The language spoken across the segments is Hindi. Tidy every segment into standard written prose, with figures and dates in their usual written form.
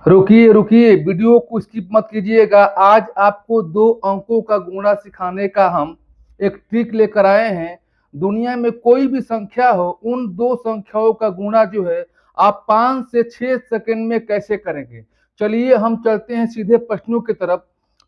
रुकिए रुकिए, वीडियो को स्किप मत कीजिएगा। आज आपको दो अंकों का गुणा सिखाने का हम एक ट्रिक लेकर आए हैं। दुनिया में कोई भी संख्या हो, उन दो संख्याओं का गुणा जो है आप 5 से 6 सेकंड में कैसे करेंगे। चलिए हम चलते हैं सीधे प्रश्नों की तरफ।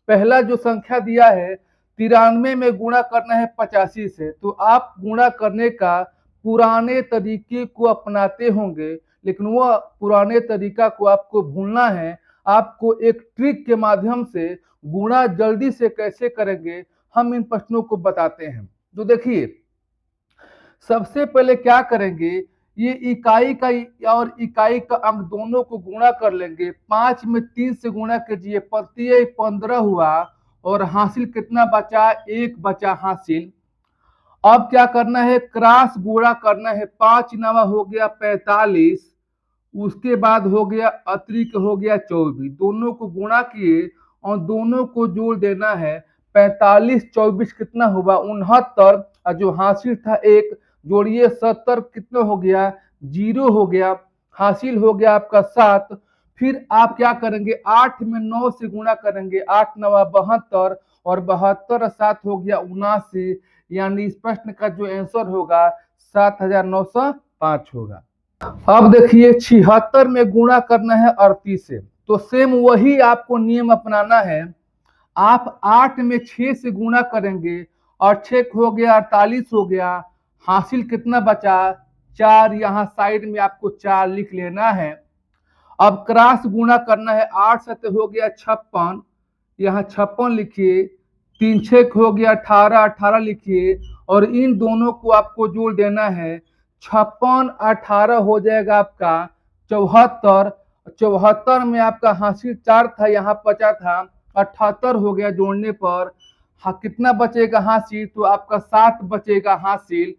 पहला जो संख्या दिया है 93 में गुणा करना है 85 से, तो आप गुणा करने का पुराने तरीके को अपनाते होंगे, लेकिन वह पुराने तरीका को आपको भूलना है। आपको एक ट्रिक के माध्यम से गुणा जल्दी से कैसे करेंगे हम इन प्रश्नों को बताते हैं। तो देखिए, सबसे पहले क्या करेंगे, ये इकाई का और इकाई का अंक दोनों को गुणा कर लेंगे। 5 में 3 से गुणा कीजिए, प्रत्यय 15 हुआ और हासिल कितना बचा, 1 बचा हासिल। अब क्या करना है, क्रॉस गुणा करना है। 5 नवा हो गया 45, उसके बाद हो गया अतिरिक्त हो गया 24, दोनों को गुणा किए और दोनों को जोड़ देना है। 45 24 कितना हुआ 69, और जो हासिल था 1 जोड़िए 70 कितना हो गया 0 हो गया। हासिल हो गया आपका 7। फिर आप क्या करेंगे, 8 में 9 से गुणा करेंगे, 8 नवा 72 और 72 और 7 हो गया 79, यानी इस प्रश्न का जो आंसर होगा 7905 होगा। अब देखिए 76 में गुणा करना है 38 से, तो सेम वही आपको नियम अपनाना है। आप 8 में 6 से गुणा करेंगे और 6 हो गया 48 हो गया। हासिल कितना बचा 4, यहाँ साइड में आपको 4 लिख लेना है। अब क्रॉस गुणा करना है, 8 7 हो गया 56, यहाँ 56 लिखिए। 3 6 हो गया 18, 18 लिखिए और इन दोनों को आपको जोड़ देना है। 56 18 हो जाएगा आपका 74। 74 में आपका हासिल 4 था, यहाँ बचा था 78 हो गया जोड़ने पर। हाँ, कितना बचेगा हासिल, तो आपका 7 बचेगा हासिल।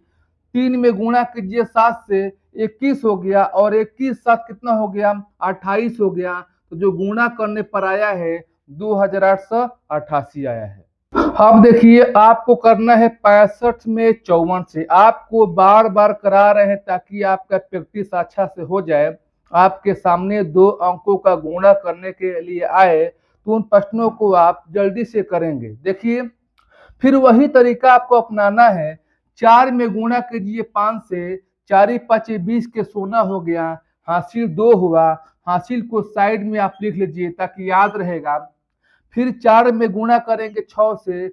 3 में गुणा कीजिए 7 से, 21 हो गया और 21 7 कितना हो गया 28 हो गया। तो जो गुणा करने पर आया है 2888 आया है। अब देखिए, आपको करना है 65 में 54 से। आपको बार बार करा रहे हैं ताकि आपका प्रैक्टिस अच्छा से हो जाए। आपके सामने दो अंकों का गुणा करने के लिए आए तो उन प्रश्नों को आप जल्दी से करेंगे। देखिए, फिर वही तरीका आपको अपनाना है। 4 में गुणा कीजिए 5 से, 4 5 20 के 16 हो गया। हासिल 2 हुआ। हासिल को साइड में आप लिख लीजिए ताकि याद रहेगा। फिर 4 में गुणा करेंगे 6 से,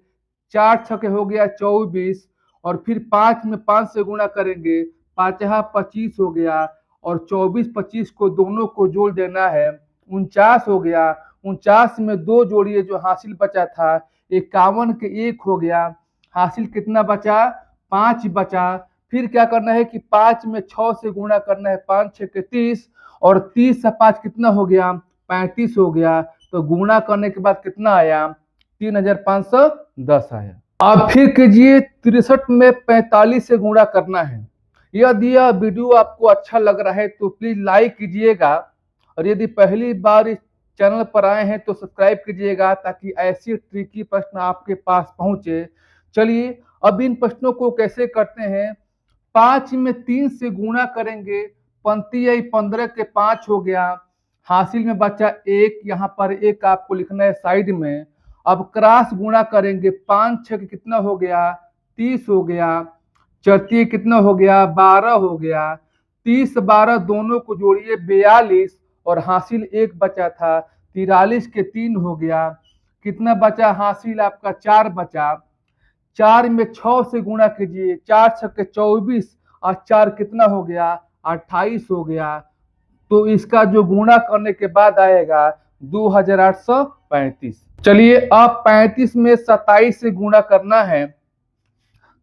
4 छके हो गया 24 और फिर 5 में 5 से गुणा करेंगे, 5 25 हो गया और 24 25 को दोनों को जोड़ देना है, 49 हो गया। 49 में 2 जोड़िए, जो हासिल बचा था 51 के 1 हो गया। हासिल कितना बचा 5 बचा। फिर क्या करना है कि 5 में 6 से गुणा करना है, 5 6 के 30 और 30 से 5 कितना हो गया 35 हो गया। तो गुणा करने के बाद कितना आया 3510 आया। अब फिर कीजिए 63 में 45 से गुणा करना है। यदि यह वीडियो आपको अच्छा लग रहा है तो प्लीज लाइक कीजिएगा और यदि पहली बार इस चैनल पर आए हैं तो सब्सक्राइब कीजिएगा ताकि ऐसी ट्रिकी प्रश्न आपके पास पहुंचे। चलिए अब इन प्रश्नों को कैसे करते हैं। 5 में 3 से गुणा करेंगे, 15 के 5 हो गया। हासिल में बचा 1, यहाँ पर 1 आपको लिखना है साइड में। अब क्रॉस गुणा करेंगे, 5 6 कितना हो गया 30 हो गया। चौथी कितना हो गया 12 हो गया। 30 12 दोनों को जोड़िए 42 और हासिल 1 बचा था, 43 के 3 हो गया। कितना बचा हासिल आपका 4 बचा। 4 में 6 से गुणा कीजिए, 4 6 24 और 4 कितना हो गया 28 हो गया। तो इसका जो गुणा करने के बाद आएगा 2835। चलिए अब 35 में 27 से गुणा करना है,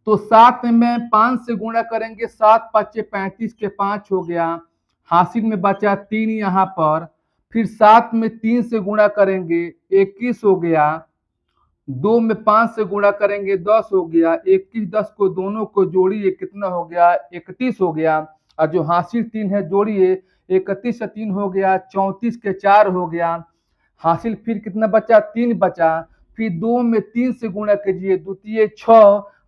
तो 7 में 5 से गुणा करेंगे, 7 5 35 के 5 हो गया। हासिल में बचा 3 यहाँ पर। फिर 7 में 3 से गुणा करेंगे, 21 हो गया। 2 में 5 से गुणा करेंगे, 10 हो गया। 21 10 को दोनों को जोड़िए, कितना हो गया 31 हो गया। और जो हासिल 3 है जोड़िए, 31 से 3 हो गया, 34 के 4 हो गया। हासिल फिर कितना बचा 3 बचा। फिर 2 में 3 से गुणा कीजिए, द्वितीय 6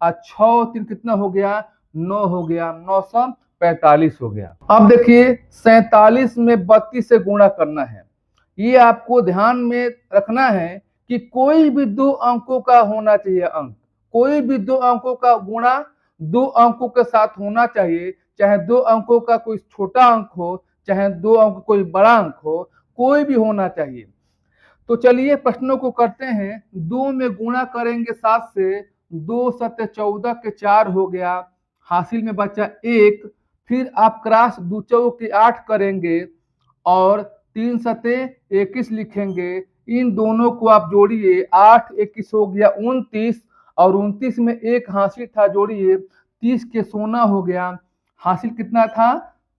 और 6 3 कितना हो गया 9 हो गया, 945 हो गया। अब देखिए 47 में 32 से गुणा करना है। ये आपको ध्यान में रखना है कि कोई भी 2 अंकों का होना चाहिए अंक, कोई भी 2 अंकों का गुणा 2 अंकों के साथ होना चाहिए, चाहे 2 अंकों का कोई छोटा अंक हो, चाहे 2 अंक कोई बड़ा अंक हो, कोई भी होना चाहिए। तो चलिए प्रश्नों को करते हैं। 2 में गुणा करेंगे 7 से, 2 सत्ते 14 के 4 हो गया, हासिल में बचा 1। फिर आप क्रॉस 2 चौके 8 करेंगे और 3 सत्ते 21 लिखेंगे। इन दोनों को आप जोड़िए, 8 21 हो गया 29, और 29 में एक हासिल था, जोड़िए 30 के 16 हो गया, हासिल कितना था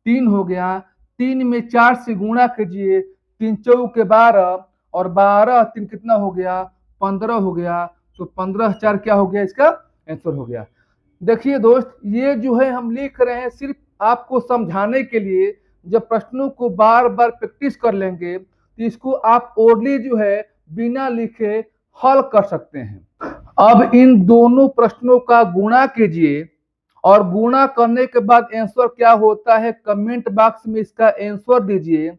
3 हो गया। 3 में 4 से गुणा कीजिए, 3 चौके 12, और 12 3 कितना हो गया 15 हो गया। तो 15 4 क्या हो गया, इसका आंसर हो गया। देखिए दोस्त, ये जो है हम लिख रहे हैं सिर्फ आपको समझाने के लिए। जब प्रश्नों को बार बार प्रैक्टिस कर लेंगे तो इसको आप ओरली जो है बिना लिखे हल कर सकते हैं। अब इन दोनों प्रश्नों का गुणा कीजिए, और गुणा करने के बाद आंसर क्या होता है कमेंट बॉक्स में इसका आंसर दीजिए।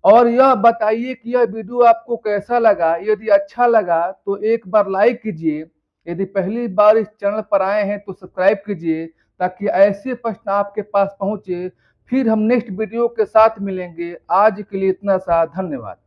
और यह बताइए कि यह वीडियो आपको कैसा लगा। यदि अच्छा लगा तो एक बार लाइक कीजिए, यदि पहली बार इस चैनल पर आए हैं तो सब्सक्राइब कीजिए, ताकि ऐसे प्रश्न आपके पास पहुंचे। फिर हम नेक्स्ट वीडियो के साथ मिलेंगे। आज के लिए इतना सा, धन्यवाद।